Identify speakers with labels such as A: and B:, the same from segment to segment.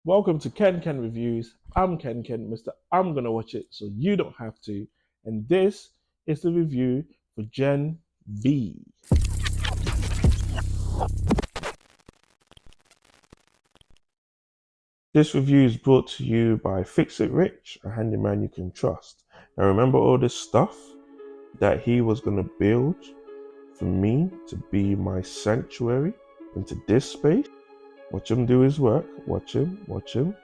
A: Welcome to Ken Reviews. I'm Ken, Mr. I'm gonna watch it so you don't have to. And this is the review for Gen V. This review is brought to you by Fix It Rich, a handyman you can trust. Now remember all this stuff that he was gonna build for me to be my sanctuary into this space? Watch him do his work, watch him.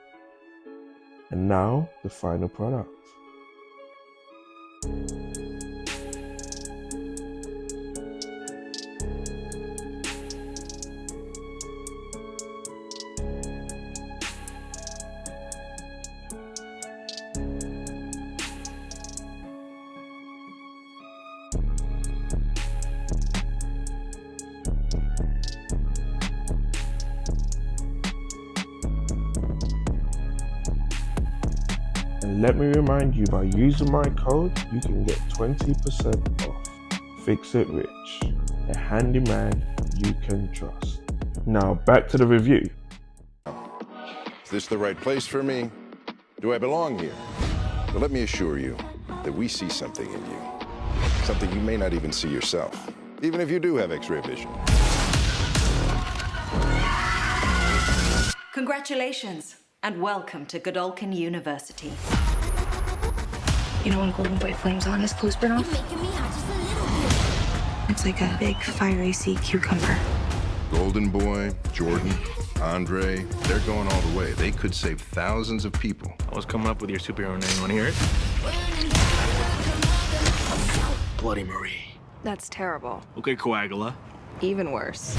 A: And now the final product. And let me remind you, by using my code, you can get 20% off. Fix It Rich, a handyman you can trust. Now back to the review.
B: Is this the right place for me? Do I belong here? Well, let me assure you that we see something in you. Something you may not even see yourself, even if you do have X-ray vision.
C: Congratulations, and welcome to Godolphin University.
D: You know when Golden Boy flames on, his clothes burn off?
E: You're making me hot just a little bit.
D: It's like a big, fiery sea cucumber.
B: Golden Boy, Jordan, Andre, they're going all the way. They could save thousands of people.
F: I was coming up with your superhero name. Want to hear it? Bloody Marie.
G: That's terrible.
F: Okay, Coagula.
G: Even worse.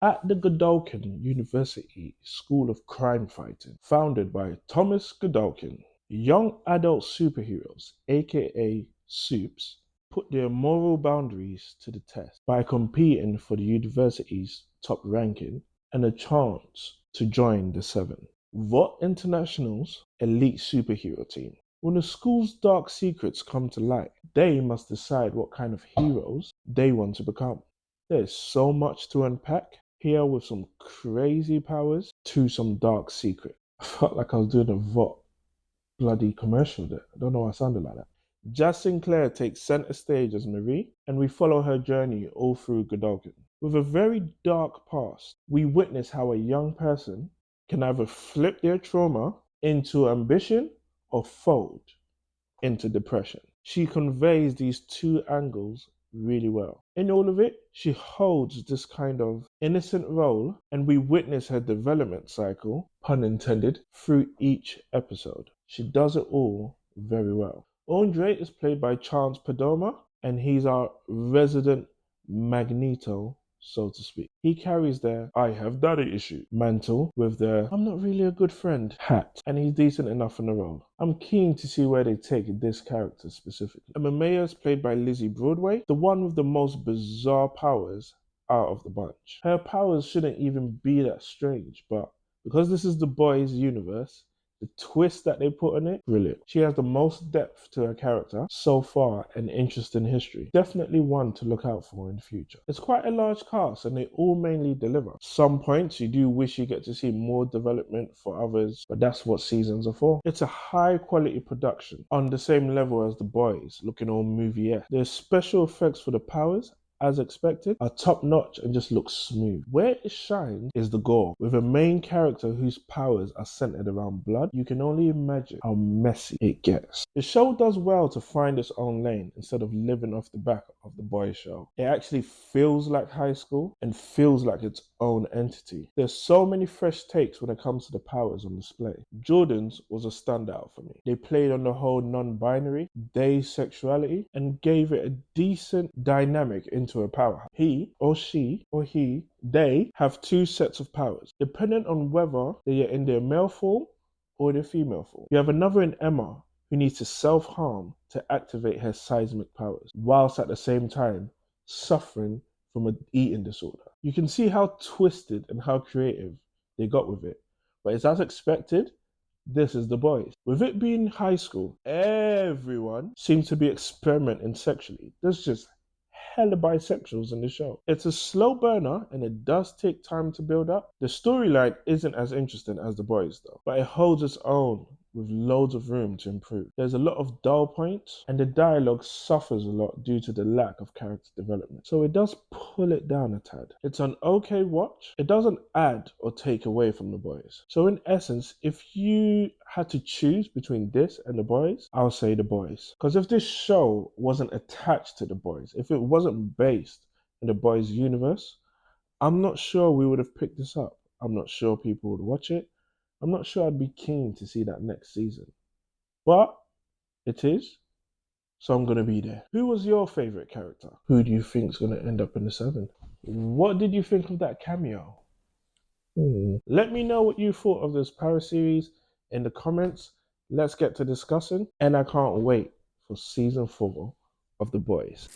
A: At the Godolphin University School of Crime Fighting, founded by Thomas Godolphin, young adult superheroes, aka Supes, put their moral boundaries to the test by competing for the university's top ranking and a chance to join the Seven, Vought International's elite superhero team. When the school's dark secrets come to light, they must decide what kind of heroes they want to become. There's so much to unpack here, with some crazy powers to some dark secret. I felt like I was doing a Vought bloody commercial there. I don't know why I sounded like that. Jazz Sinclair takes center stage as Marie, and we follow her journey all through Godolphin. With a very dark past, we witness how a young person can either flip their trauma into ambition or fold into depression. She conveys these two angles really well. In all of it, she holds this kind of innocent role, and we witness her development cycle, pun intended, through each episode. She does it all very well. Andre is played by Chance Padoma, and he's our resident Magneto, so to speak. He carries their I have daddy issue mantle with their I'm not really a good friend hat, and he's decent enough in the role. I'm keen to see where they take this character specifically. Mamea is played by Lizzie Broadway, the one with the most bizarre powers out of the bunch. Her powers shouldn't even be that strange, but because this is the boys' universe, the twist that they put on it, brilliant. She has the most depth to her character so far, and interest in history. Definitely one to look out for in the future. It's quite a large cast, and they all mainly deliver. Some points you do wish you get to see more development for others, but that's what seasons are for. It's a high quality production on the same level as The Boys, looking all movie-esque. The special effects for the powers, as expected, are top notch and just look smooth. Where it shines is the gore. With a main character whose powers are centered around blood, you can only imagine how messy it gets. The show does well to find its own lane instead of living off the back of the boys show. It actually feels like high school and feels like its own entity. There's so many fresh takes when it comes to the powers on display. Jordan's was a standout for me. They played on the whole non-binary, sexuality, and gave it a decent dynamic into a power. He or she or he, they have two sets of powers, depending on whether they are in their male form or their female form. You have another in Emma who needs to self-harm to activate her seismic powers, whilst at the same time suffering from an eating disorder. You can see how twisted and how creative they got with it, but it's as expected. This is The Boys. With it being high school, everyone seems to be experimenting sexually. There's just hella bisexuals in the show. It's a slow burner and it does take time to build up. The storyline isn't as interesting as The Boys though, but it holds its own with loads of room to improve. There's a lot of dull points and the dialogue suffers a lot due to the lack of character development. So it does pull it down a tad. It's an okay watch. It doesn't add or take away from The Boys. So in essence, if you had to choose between this and The Boys, I'll say The Boys. Because if this show wasn't attached to The Boys, if it wasn't based in The Boys universe, I'm not sure we would have picked this up. I'm not sure people would watch it. I'm not sure I'd be keen to see that next season. But it is, so I'm going to be there. Who was your favourite character? Who do you think is going to end up in the 7? What did you think of that cameo? Let me know what you thought of this Power series in the comments. Let's get to discussing. And I can't wait for season 4 of The Boys.